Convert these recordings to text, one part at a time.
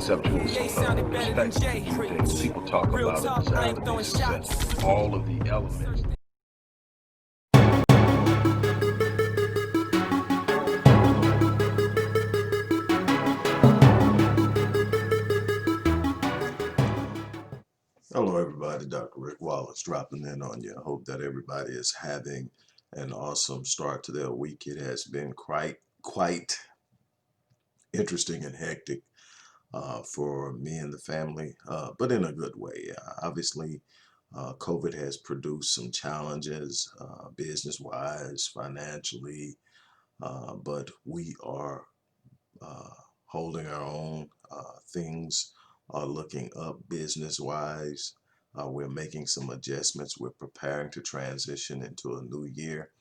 conceptual perspective to things. People talk about a desire to be successful, all of the elements. Hello, everybody. Dr. Rick Wallace dropping in on you. I hope that everybody is having an awesome start to their week. It has been quite interesting and hectic for me and the family, but in a good way. Obviously, COVID has produced some challenges business-wise, financially, but we are holding our own. Things are looking up business-wise. We're making some adjustments. We're preparing to transition into a new year.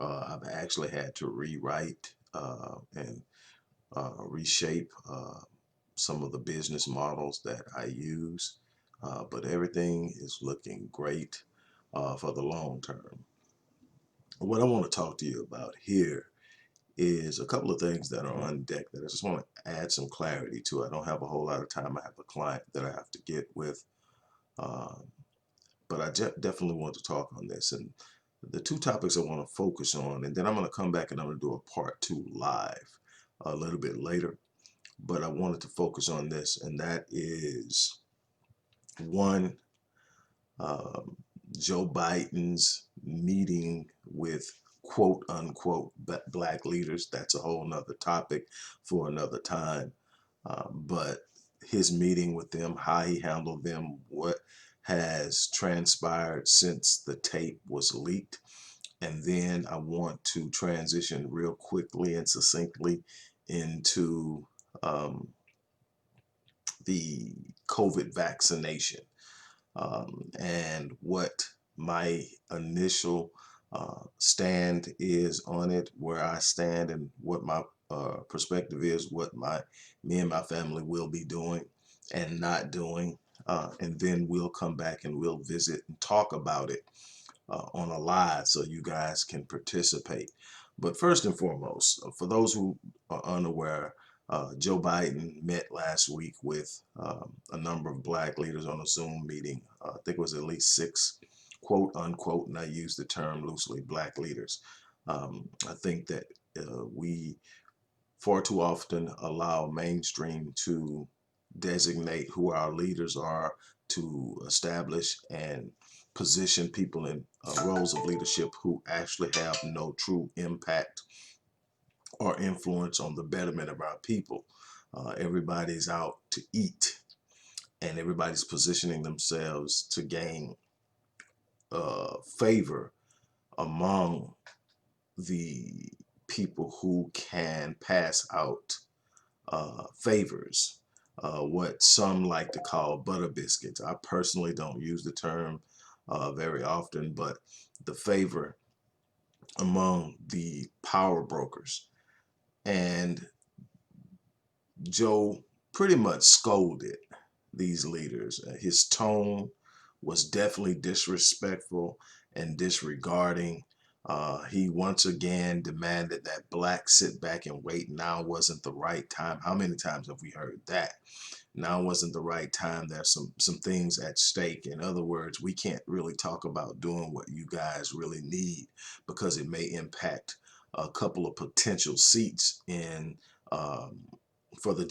I've actually had to rewrite and reshape some of the business models that I use, but everything is looking great for the long term. What I want to talk to you about here is a couple of things that are on deck that I just want to add some clarity to. I don't have a whole lot of time. I have a client that I have to get with, but I definitely want to talk on this. And the two topics I want to focus on, and then I'm going to come back and I'm going to do a part 2 live a little bit later. But I wanted to focus on this, and that is one, Joe Biden's meeting with quote unquote black leaders. That's a whole nother topic for another time. But his meeting with them, how he handled them, what has transpired since the tape was leaked. And then I want to transition real quickly and succinctly into the COVID vaccination and what my initial stand is on it, where I stand, and what my perspective is, what me and my family will be doing and not doing, and then we'll come back and we'll visit and talk about it on a live so you guys can participate. But first and foremost, for those who are unaware, Joe Biden met last week with a number of black leaders on a Zoom meeting. I think it was at least 6, quote unquote, and I use the term loosely, black leaders. I think that we far too often allow mainstream to designate who our leaders are, to establish and position people in roles of leadership who actually have no true impact or influence on the betterment of our people. Everybody's out to eat, and everybody's positioning themselves to gain favor among the people who can pass out favors, what some like to call butter biscuits. I personally don't use the term very often, but the favor among the power brokers. And Joe pretty much scolded these leaders. His tone was definitely disrespectful and disregarding. He once again demanded that blacks sit back and wait. Now wasn't the right time. How many times have we heard that? Now wasn't the right time. There's some things at stake. In other words, we can't really talk about doing what you guys really need because it may impact a couple of potential seats in for the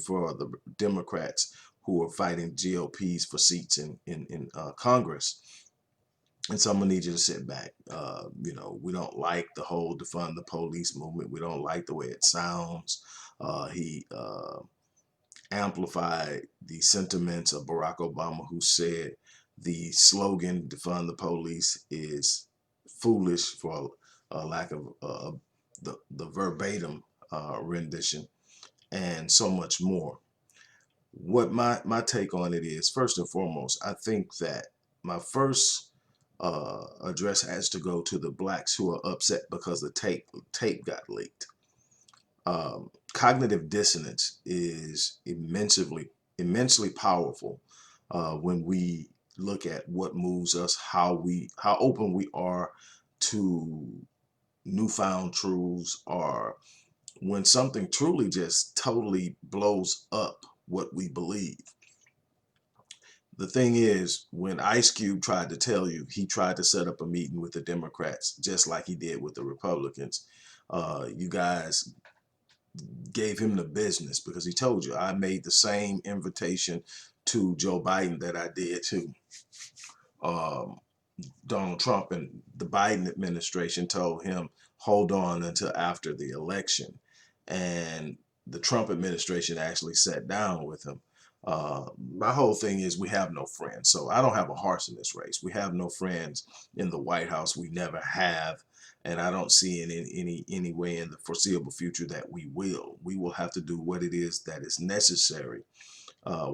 for the Democrats who are fighting GOPs for seats in Congress. And so I'm gonna need you to sit back. We don't like the whole defund the police movement. We don't like the way it sounds. He amplified the sentiments of Barack Obama, who said the slogan defund the police is foolish, for lack of the verbatim rendition, and so much more. What my take on it is, first and foremost, I think that my first address has to go to the blacks who are upset because the tape got leaked. Cognitive dissonance is immensely powerful when we look at what moves us, how open we are to newfound truths, or when something truly just totally blows up what we believe. The thing is, when Ice Cube tried to tell you, he tried to set up a meeting with the Democrats, just like he did with the Republicans. You guys gave him the business because he told you, I made the same invitation to Joe Biden that I did to um, Donald Trump, and the Biden administration told him, hold on until after the election. And the Trump administration actually sat down with him. My whole thing is we have no friends. So I don't have a horse in this race. We have no friends in the White House. We never have. And I don't see in any way in the foreseeable future that we will. We will have to do what it is that is necessary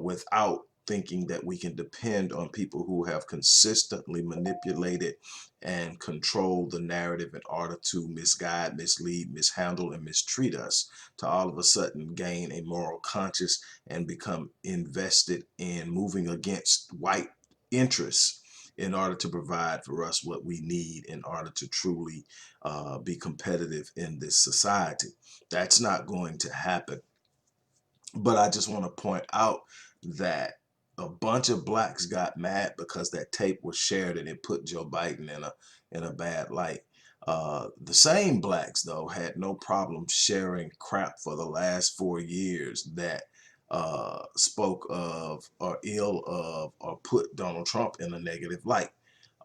without thinking that we can depend on people who have consistently manipulated and controlled the narrative in order to misguide, mislead, mishandle, and mistreat us, to all of a sudden gain a moral conscience and become invested in moving against white interests in order to provide for us what we need in order to truly be competitive in this society. That's not going to happen. But I just want to point out that a bunch of blacks got mad because that tape was shared and it put Joe Biden in a bad light. The same blacks, though, had no problem sharing crap for the last 4 years that spoke of or ill of or put Donald Trump in a negative light.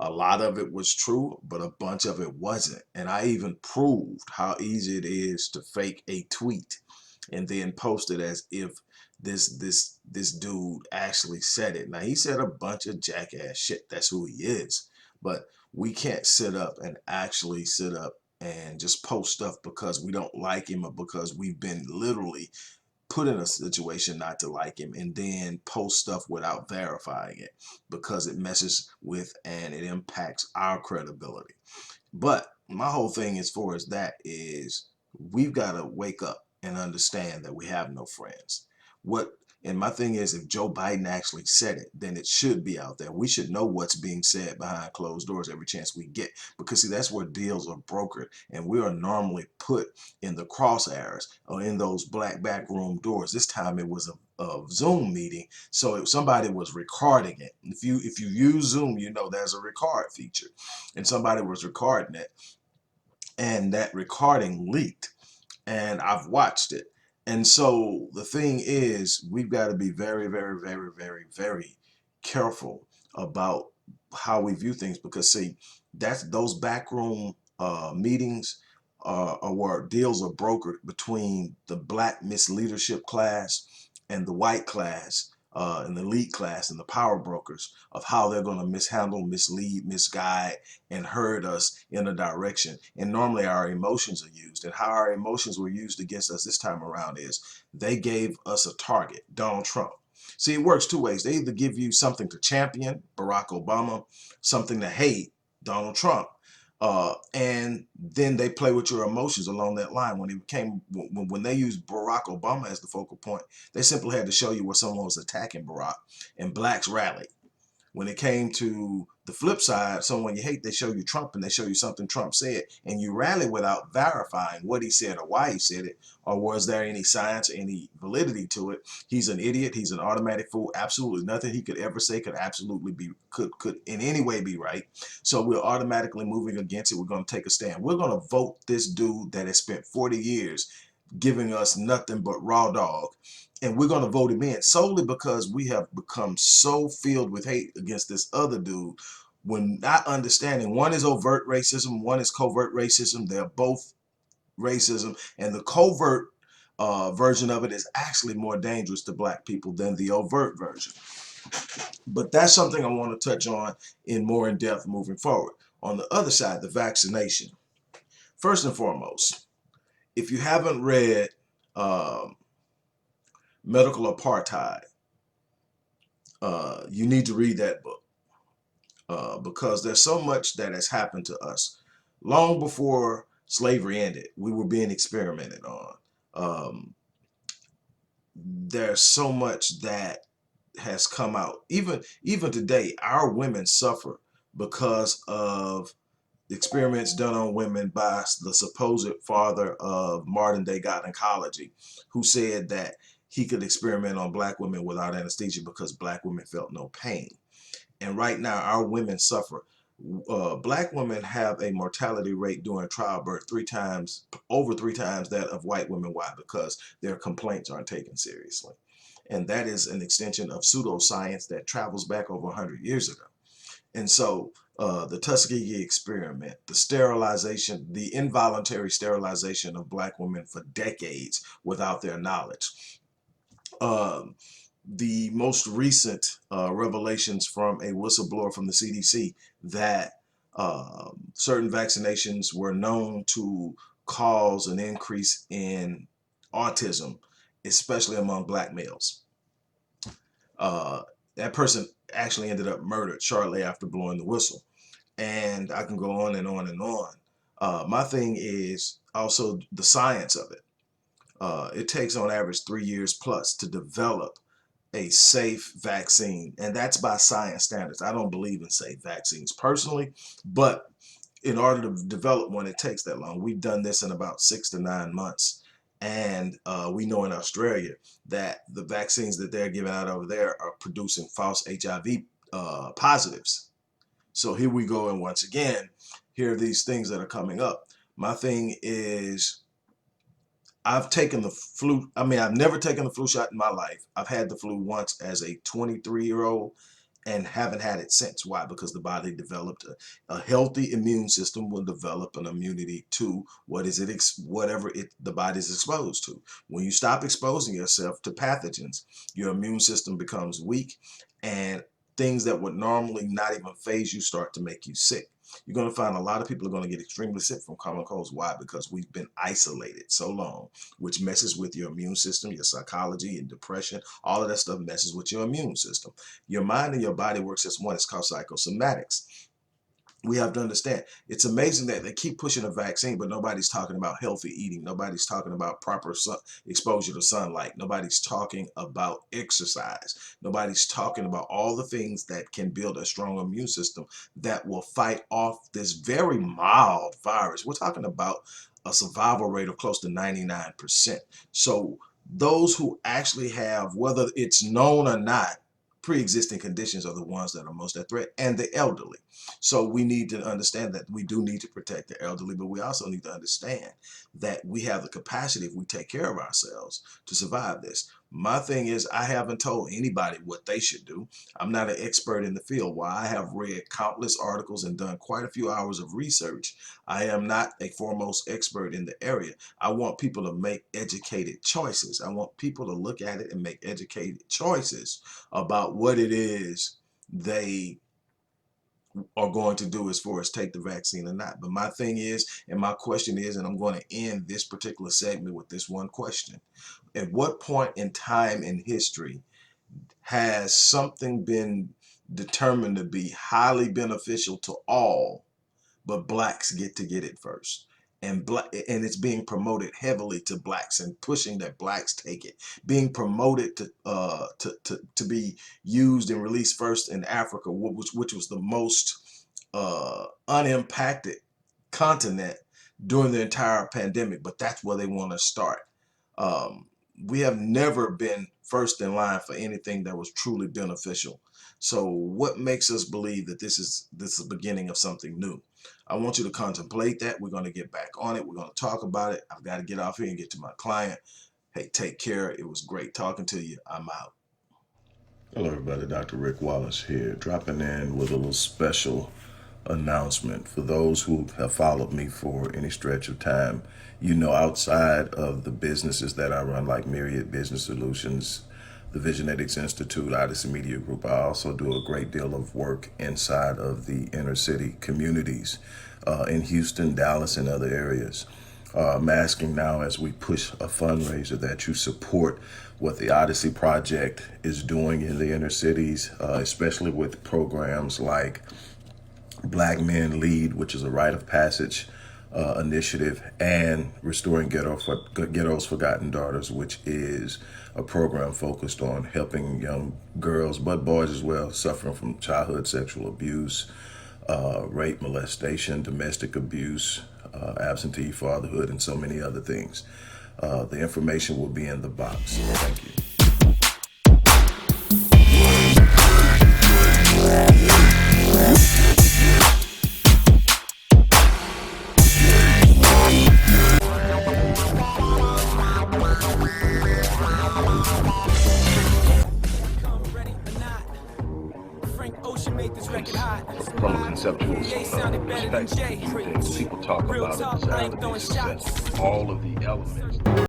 A lot of it was true, but a bunch of it wasn't. And I even proved how easy it is to fake a tweet and then post it as if this dude actually said it. Now, he said a bunch of jackass shit. That's who he is. But we can't sit up and actually sit up and just post stuff because we don't like him or because we've been literally put in a situation not to like him and then post stuff without verifying it, because it messes with and it impacts our credibility. But my whole thing as far as that is, we've got to wake up and understand that we have no friends. And my thing is, if Joe Biden actually said it, then it should be out there. We should know what's being said behind closed doors every chance we get, because see, that's where deals are brokered, and we are normally put in the crosshairs or in those black backroom doors. This time it was a Zoom meeting, so if somebody was recording it, if you use Zoom, you know there's a record feature, and somebody was recording it, and that recording leaked, and I've watched it. And so the thing is, we've got to be very, very, very, very, very careful about how we view things, because see, that's those backroom meetings are where deals are brokered between the black misleadership class and the white class and the elite class and the power brokers, of how they're going to mishandle, mislead, misguide, and herd us in a direction. And normally our emotions are used, and how our emotions were used against us this time around is they gave us a target, Donald Trump. See, it works two ways. They either give you something to champion, Barack Obama, something to hate, Donald Trump. And then they play with your emotions along that line. When they used Barack Obama as the focal point, they simply had to show you where someone was attacking Barack, and blacks rallied. When it came to the flip side, someone you hate, they show you Trump and they show you something Trump said, and you rally without verifying what he said or why he said it, or was there any science or any validity to it. He's an idiot. He's an automatic fool. Absolutely nothing he could ever say could absolutely be could in any way be right. So we're automatically moving against it. We're going to take a stand. We're going to vote this dude that has spent 40 years giving us nothing but raw dog, and we're going to vote him in solely because we have become so filled with hate against this other dude, when not understanding one is overt racism, one is covert racism. They're both racism, and the covert version of it is actually more dangerous to black people than the overt version. But that's something I want to touch on more in depth moving forward. On the other side, the vaccination. First and foremost, if you haven't read um, Medical Apartheid, you need to read that book, because there's so much that has happened to us. Long before slavery ended, we were being experimented on. Um, there's so much that has come out. Even today, our women suffer because of experiments done on women by the supposed father of modern day gynecology, who said that he could experiment on black women without anesthesia because black women felt no pain. And right now, our women suffer. Black women have a mortality rate during childbirth over three times that of white women. Why? Because their complaints aren't taken seriously. And that is an extension of pseudoscience that travels back over 100 years ago. And so the Tuskegee experiment, the sterilization, the involuntary sterilization of black women for decades without their knowledge. The most recent revelations from a whistleblower from the CDC that certain vaccinations were known to cause an increase in autism, especially among black males. That person actually ended up murdered shortly after blowing the whistle. And I can go on and on and on. My thing is also the science of it. It takes on average 3 years plus to develop a safe vaccine, and that's by science standards. I don't believe in safe vaccines personally, but in order to develop one, it takes that long. We've done this in about 6 to 9 months. And we know in Australia that the vaccines that they're giving out over there are producing false HIV positives. So here we go. And once again, here are these things that are coming up. My thing is, I've taken the flu. I mean, I've never taken the flu shot in my life. I've had the flu once as a 23-year-old and haven't had it since. Why? Because the body developed a healthy immune system will develop an immunity to whatever the body's exposed to. When you stop exposing yourself to pathogens, your immune system becomes weak, and things that would normally not even phase you start to make you sick. You're going to find a lot of people are going to get extremely sick from common colds. Why? Because we've been isolated so long, which messes with your immune system, your psychology, and depression. All of that stuff messes with your immune system. Your mind and your body works as one. It's called psychosomatics. We have to understand, it's amazing that they keep pushing a vaccine, but nobody's talking about healthy eating. Nobody's talking about proper exposure to sunlight. Nobody's talking about exercise. Nobody's talking about all the things that can build a strong immune system that will fight off this very mild virus. We're talking about a survival rate of close to 99%. So those who actually have, whether it's known or not, pre-existing conditions are the ones that are most at threat, and the elderly. So we need to understand that we do need to protect the elderly, but we also need to understand that we have the capacity, if we take care of ourselves, to survive this. My thing is, I haven't told anybody what they should do. I'm not an expert in the field. While I have read countless articles and done quite a few hours of research, I am not a foremost expert in the area. I want people to make educated choices. I want people to look at it and make educated choices about what it is they are going to do as far as take the vaccine or not. But my thing is, and my question is, and I'm going to end this particular segment with this one question. At what point in time in history has something been determined to be highly beneficial to all, but blacks get to get it first? And it's being promoted heavily to blacks and pushing that blacks take it, being promoted to be used and released first in Africa, which was the most unimpacted continent during the entire pandemic. But that's where they want to start. We have never been first in line for anything that was truly beneficial. So what makes us believe that this is the beginning of something new? I want you to contemplate that. We're going to get back on it. We're going to talk about it. I've got to get off here and get to my client. Hey, take care. It was great talking to you. I'm out. Hello, everybody. Dr. Rick Wallace here, dropping in with a little special announcement. For those who have followed me for any stretch of time, you know, outside of the businesses that I run, like Myriad Business Solutions, the Visionetics Institute, Odyssey Media Group, I also do a great deal of work inside of the inner city communities in Houston, Dallas, and other areas. I'm asking now, as we push a fundraiser, that you support what the Odyssey Project is doing in the inner cities, especially with programs like Black Men Lead, which is a rite of passage initiative, and Restoring Ghettos Forgotten Daughters, which is a program focused on helping young girls, but boys as well, suffering from childhood sexual abuse, rape, molestation, domestic abuse, absentee fatherhood, and so many other things. The information will be in the box. Thank you. From a conceptual perspective, people talk about a desire to be successful. All of the elements